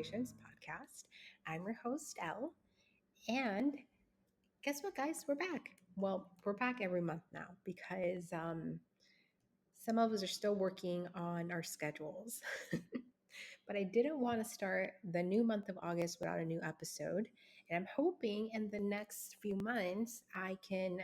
Conversations podcast. I'm your host, Elle. And guess what, guys? We're back. Well, we're back every month now because some of us are still working on our schedules. But I didn't want to start the new month of August without a new episode. And I'm hoping in the next few months I can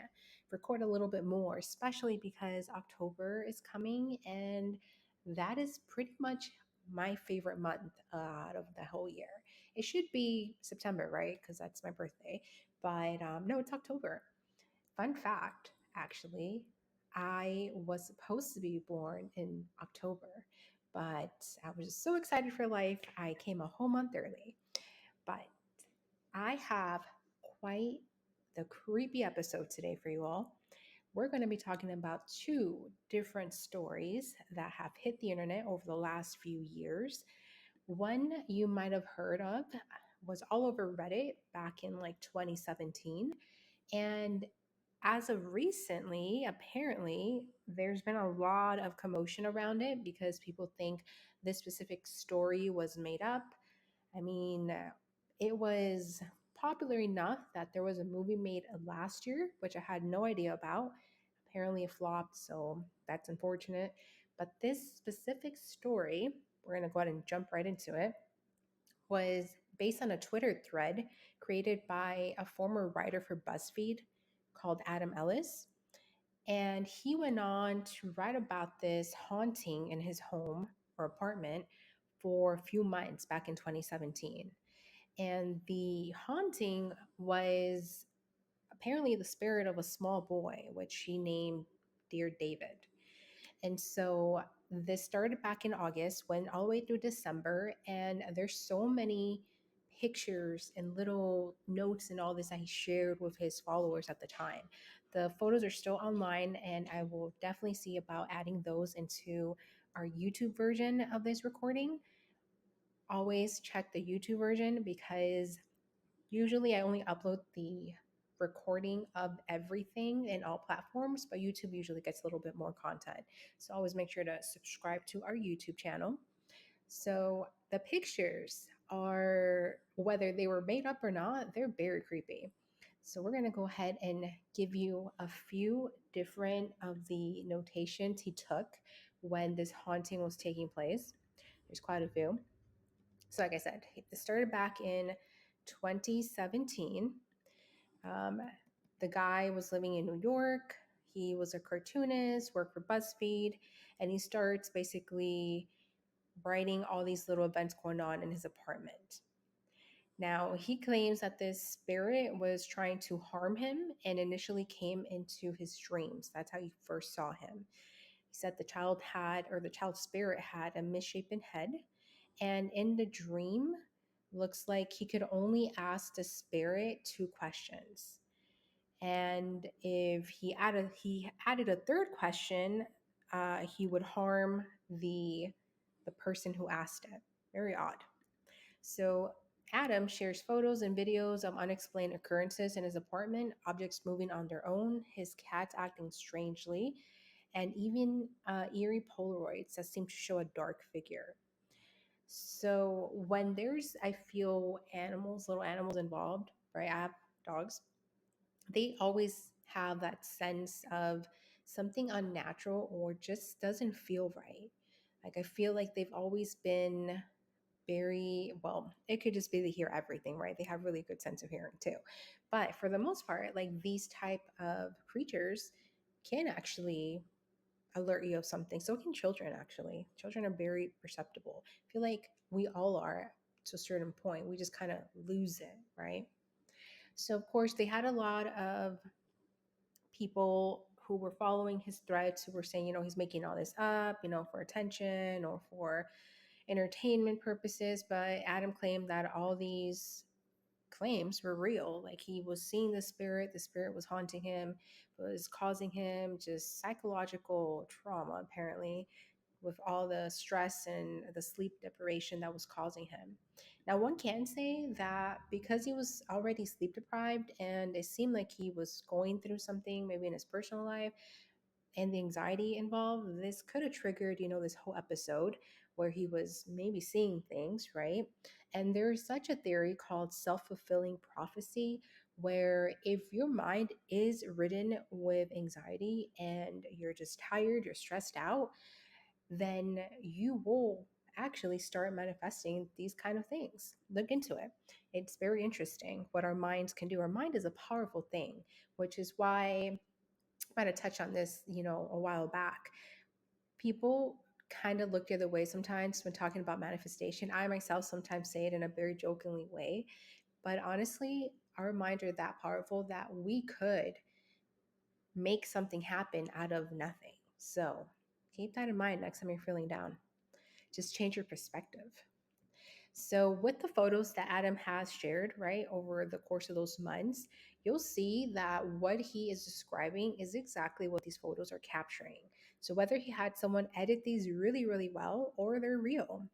record a little bit more, especially because October is coming and that is pretty much my favorite month out of the whole year. It should be September, right? Because that's my birthday. But no, it's October. Fun fact, actually, I was supposed to be born in October, but I was just so excited for life. I came a whole month early. But I have quite the creepy episode today for you all. We're going to be talking about two different stories that have hit the internet over the last few years. One you might have heard of was all over Reddit back in like 2017. And as of recently, apparently, there's been a lot of commotion around it because people think this specific story was made up. I mean, it was popular enough that there was a movie made last year, which I had no idea about. Apparently, it flopped, so that's unfortunate. But this specific story, we're going to go ahead and jump right into it, was based on a Twitter thread created by a former writer for BuzzFeed called Adam Ellis. And he went on to write about this haunting in his home or apartment for a few months back in 2017. And the haunting was apparently the spirit of a small boy, which he named Dear David. And so this started back in August, went all the way through December, and there's so many pictures and little notes and all this that he shared with his followers at the time. The photos are still online, and I will definitely see about adding those into our YouTube version of this recording. Always check the YouTube version because usually I only upload the recording of everything in all platforms, but YouTube usually gets a little bit more content. So always make sure to subscribe to our YouTube channel. So the pictures are, whether they were made up or not, they're very creepy. So we're going to go ahead and give you a few different of the notations he took when this haunting was taking place. There's quite a few. So like I said, it started back in 2017. Um, the guy was living in New York. He was a cartoonist, worked for BuzzFeed, and he starts basically writing all these little events going on in his apartment. Now, he claims that this spirit was trying to harm him and initially came into his dreams. That's how he first saw him. He said the child's spirit had a misshapen head, and in the dream, looks like he could only ask the spirit two questions. And if he added a third question, he would harm the person who asked it. Very odd. So Adam shares photos and videos of unexplained occurrences in his apartment, objects moving on their own, his cats acting strangely, and even eerie Polaroids that seem to show a dark figure. So when there's, I feel, little animals involved, right? I have dogs. They always have that sense of something unnatural or just doesn't feel right. Like I feel like they've always been very well, it could just be they hear everything, right? They have really good sense of hearing too. But for the most part, like these type of creatures can actually alert you of something. So can children actually. Children are very perceptible. I feel like we all are to a certain point. We just kind of lose it, right? So of course they had a lot of people who were following his threads who were saying, he's making all this up, for attention or for entertainment purposes. But Adam claimed that all these claims were real. Like he was seeing the spirit was haunting him, was causing him just psychological trauma, apparently, with all the stress and the sleep deprivation that was causing him. Now, one can say that because he was already sleep deprived and it seemed like he was going through something maybe in his personal life and the anxiety involved, this could have triggered, this whole episode where he was maybe seeing things, right? And there's such a theory called self fulfilling prophecy, where if your mind is ridden with anxiety and you're just tired, you're stressed out, then you will actually start manifesting these kind of things. Look into it. It's very interesting what our minds can do. Our mind is a powerful thing, which is why I might have touched on this, a while back. People kind of look the other way sometimes when talking about manifestation. I myself sometimes say it in a very jokingly way, but honestly, our minds are that powerful that we could make something happen out of nothing. So keep that in mind next time you're feeling down. Just change your perspective. So, with the photos that Adam has shared, right, over the course of those months, you'll see that what he is describing is exactly what these photos are capturing. So, whether he had someone edit these really, really well or they're real,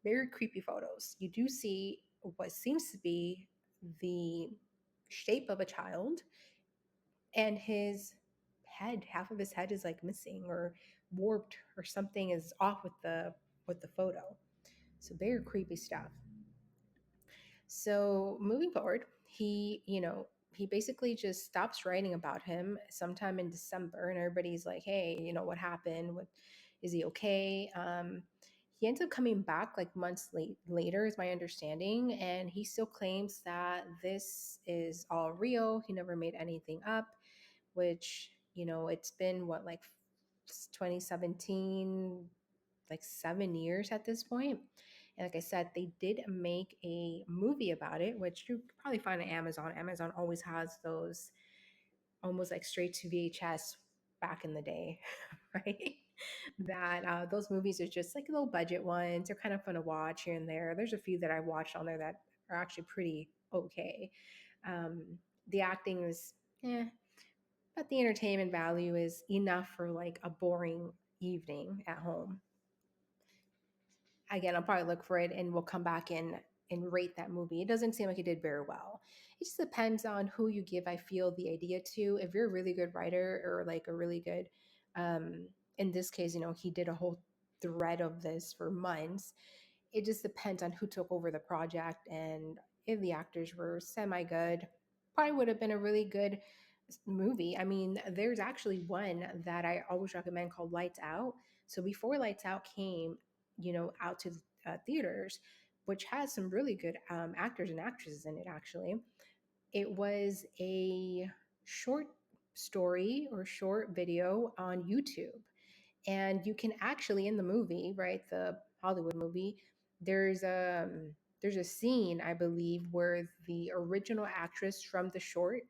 very creepy photos, you do see what seems to be the shape of a child, and his head, half of his head is like missing or warped, or something is off with the photo. So very creepy stuff. So moving forward, he basically just stops writing about him sometime in December, and everybody's like, "Hey, what happened? What is he okay?" He ends up coming back like months later, is my understanding, and he still claims that this is all real. He never made anything up, which it's been what, like 2017, like 7 years at this point. And like I said, they did make a movie about it, which you could probably find on Amazon. Amazon always has those almost like straight to VHS back in the day, right? That those movies are just like little budget ones. They're kind of fun to watch here and there. There's a few that I watched on there that are actually pretty okay. Um, the acting is, but the entertainment value is enough for like a boring evening at home. Again, I'll probably look for it and we'll come back and rate that movie. It doesn't seem like it did very well. It just depends on who you give, I feel, the idea to. If you're a really good writer or like a really good, um, in this case, he did a whole thread of this for months. It just depends on who took over the project, and if the actors were semi good, probably would have been a really good movie. I mean, there's actually one that I always recommend called Lights Out. So before Lights Out came, out to theaters, which has some really good actors and actresses in it, actually. It was a short story or short video on YouTube, and you can actually, in the movie, right, the Hollywood movie, there's a there's a scene, I believe, where the original actress from the short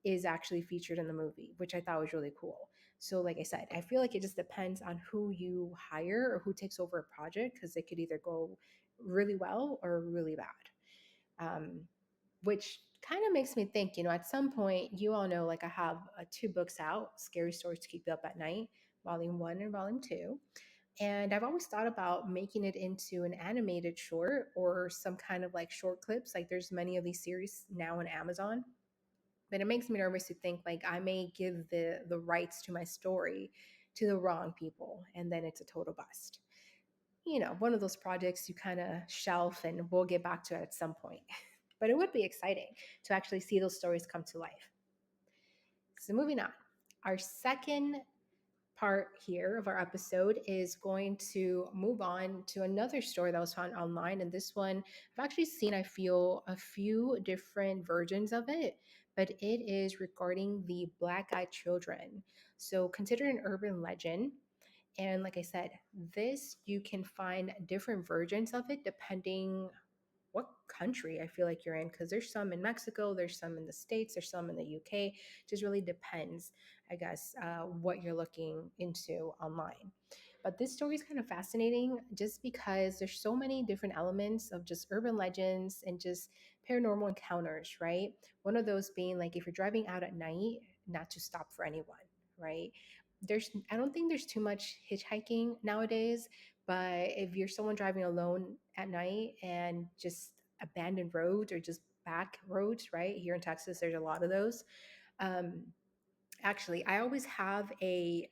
is actually featured in the movie, which I thought was really cool. So like I said, I feel like it just depends on who you hire or who takes over a project, because it could either go really well or really bad. Which kind of makes me think, at some point, you all know, like I have two books out, Scary Stories to Keep You Up at Night, volume one and volume two. And I've always thought about making it into an animated short or some kind of like short clips. Like there's many of these series now on Amazon. But it makes me nervous to think like I may give the rights to my story to the wrong people, and then it's a total bust. One of those projects you kind of shelf, and we'll get back to it at some point. But it would be exciting to actually see those stories come to life. So moving on. Our second part here of our episode is going to move on to another story that was found online. And this one, I've actually seen, I feel, a few different versions of it, but it is regarding the Black Eyed Children. So, considered an urban legend. And like I said, this you can find different versions of it depending what country I feel like you're in, because there's some in Mexico, there's some in the States, there's some in the UK. Just really depends, I guess, what you're looking into online. But this story is kind of fascinating just because there's so many different elements of just urban legends and just paranormal encounters, right? One of those being like if you're driving out at night, not to stop for anyone, right? I don't think there's too much hitchhiking nowadays, but if you're someone driving alone at night and just abandoned roads or just back roads, right? Here in Texas, there's a lot of those. Um, Actually, I always have a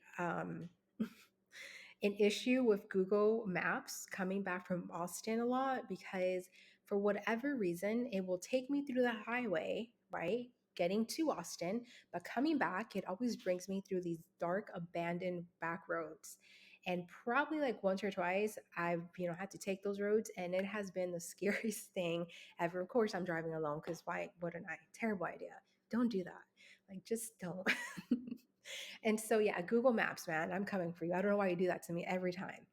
an issue with Google Maps coming back from Austin a lot, because for whatever reason, it will take me through the highway, right? Getting to Austin, but coming back, it always brings me through these dark, abandoned back roads. And probably like once or twice, I've had to take those roads, and it has been the scariest thing ever. Of course, I'm driving alone because why wouldn't I? Terrible idea. Don't do that. Like, just don't. And so, yeah, Google Maps, man, I'm coming for you. I don't know why you do that to me every time.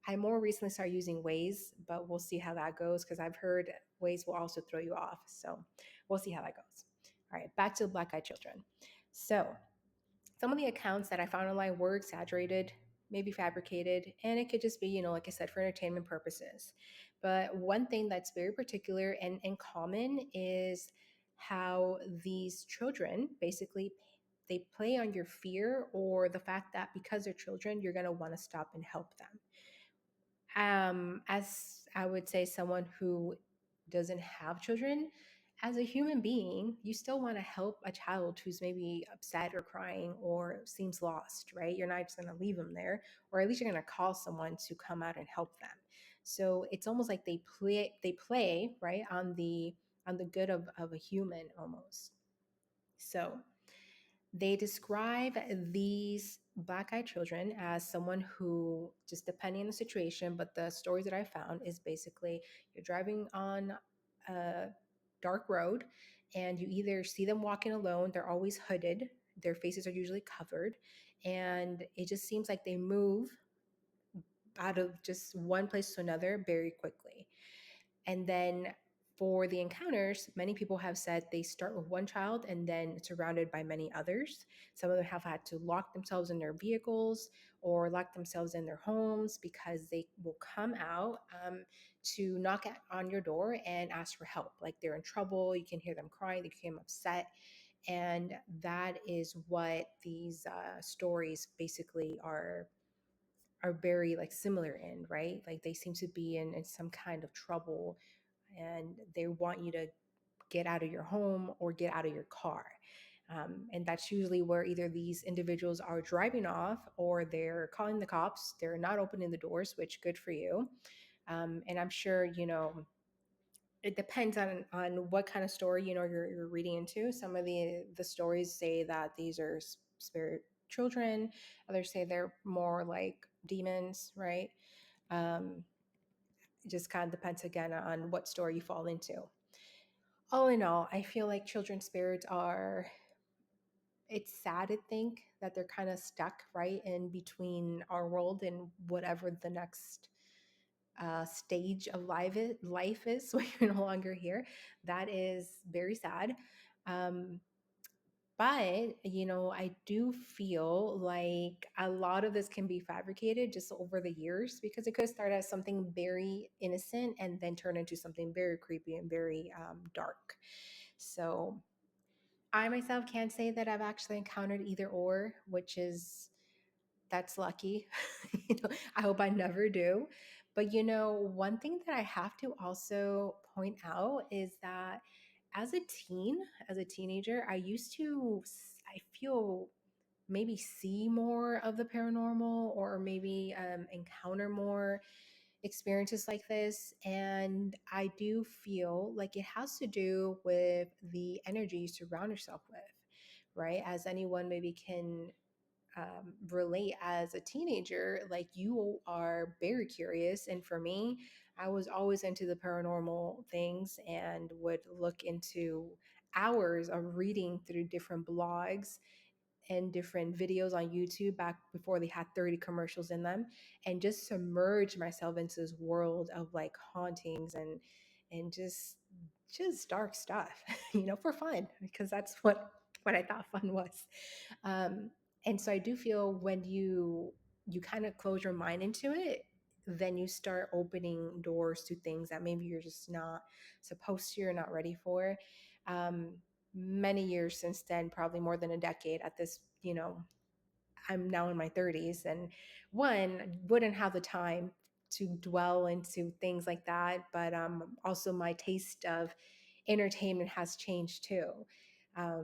I more recently started using Waze, but we'll see how that goes because I've heard Waze will also throw you off. So we'll see how that goes. All right, back to the Black Eyed Children. So some of the accounts that I found online were exaggerated, maybe fabricated, and it could just be, like I said, for entertainment purposes. But one thing that's very particular and common is how these children basically they play on your fear or the fact that because they're children, you're going to want to stop and help them. As I would say, someone who doesn't have children, as a human being, you still want to help a child who's maybe upset or crying or seems lost, right? You're not just going to leave them there, or at least you're going to call someone to come out and help them. So it's almost like they play right on the good of a human almost. So they describe these black eyed children as someone who, just depending on the situation, but the stories that I found is basically you're driving on a dark road and you either see them walking alone, they're always hooded, their faces are usually covered, and it just seems like they move out of just one place to another very quickly. And then for the encounters, many people have said they start with one child and then surrounded by many others. Some of them have had to lock themselves in their vehicles or lock themselves in their homes because they will come out to knock on your door and ask for help. Like they're in trouble, you can hear them crying, they became upset. And that is what these stories basically are very like similar in, right? Like they seem to be in some kind of trouble and they want you to get out of your home or get out of your car. And that's usually where either these individuals are driving off or they're calling the cops. They're not opening the doors, which good for you. And I'm sure, it depends on what kind of story, you're reading into. Some of the stories say that these are spirit children. Others say they're more like demons, right? Um, it just kind of depends again on what story you fall into. All in all, I feel like children's spirits are, it's sad to think that they're kind of stuck right in between our world and whatever the next stage of life is when you're no longer here. That is very sad. Um, but, I do feel like a lot of this can be fabricated just over the years because it could start as something very innocent and then turn into something very creepy and very dark. So I myself can't say that I've actually encountered either or, which is that's lucky. I hope I never do. But one thing that I have to also point out is that as a teenager, I used to I feel maybe see more of the paranormal or maybe encounter more experiences like this. And I do feel like it has to do with the energy you surround yourself with, right? As anyone maybe can relate as a teenager, like you are very curious. And for me, I was always into the paranormal things and would look into hours of reading through different blogs and different videos on YouTube back before they had 30 commercials in them and just submerge myself into this world of like hauntings and just dark stuff, for fun because that's what I thought fun was. Um, and so I do feel when you kind of close your mind into it, then you start opening doors to things that maybe you're just not supposed to or not ready for. Um, Many years since then, probably more than a decade at this, I'm now in my 30s and wouldn't have the time to dwell into things like that, but also my taste of entertainment has changed too. I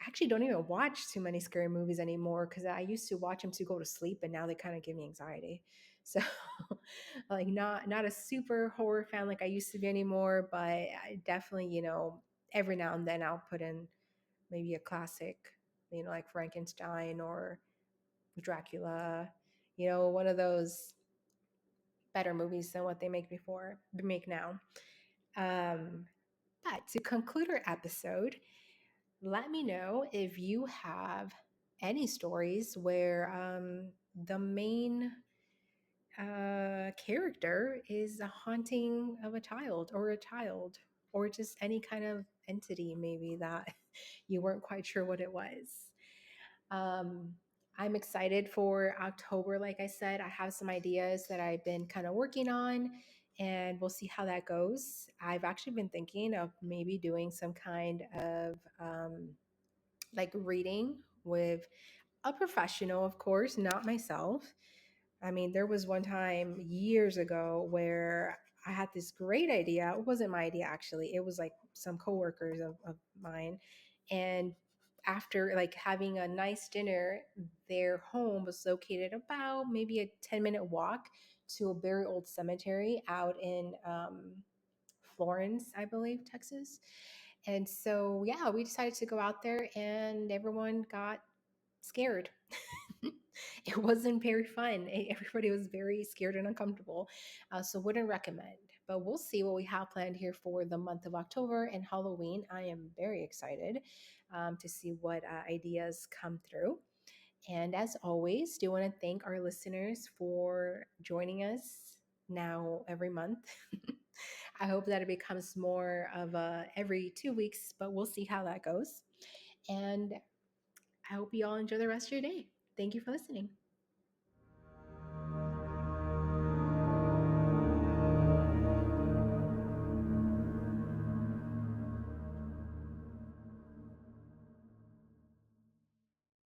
actually don't even watch too many scary movies anymore because I used to watch them to go to sleep and now they kind of give me anxiety. So like not a super horror fan like I used to be anymore, but I definitely, every now and then I'll put in maybe a classic, like Frankenstein or Dracula, one of those better movies than what they make now. Um, but to conclude our episode, let me know if you have any stories where the main character is a haunting of a child, or just any kind of entity, maybe that you weren't quite sure what it was. Um, I'm excited for October. Like I said, I have some ideas that I've been kind of working on, and we'll see how that goes. I've actually been thinking of maybe doing some kind of like reading with a professional, of course, not myself. I mean, there was one time years ago where I had this great idea. It wasn't my idea, actually. It was like some coworkers of mine. And after like having a nice dinner, their home was located about maybe a 10-minute walk to a very old cemetery out in Florence, I believe, Texas. And so, yeah, we decided to go out there and everyone got scared. It wasn't very fun. Everybody was very scared and uncomfortable. So, wouldn't recommend. But we'll see what we have planned here for the month of October and Halloween. I am very excited to see what ideas come through. And as always, do want to thank our listeners for joining us now every month. I hope that it becomes more of a every 2 weeks, but we'll see how that goes. And I hope you all enjoy the rest of your day. Thank you for listening.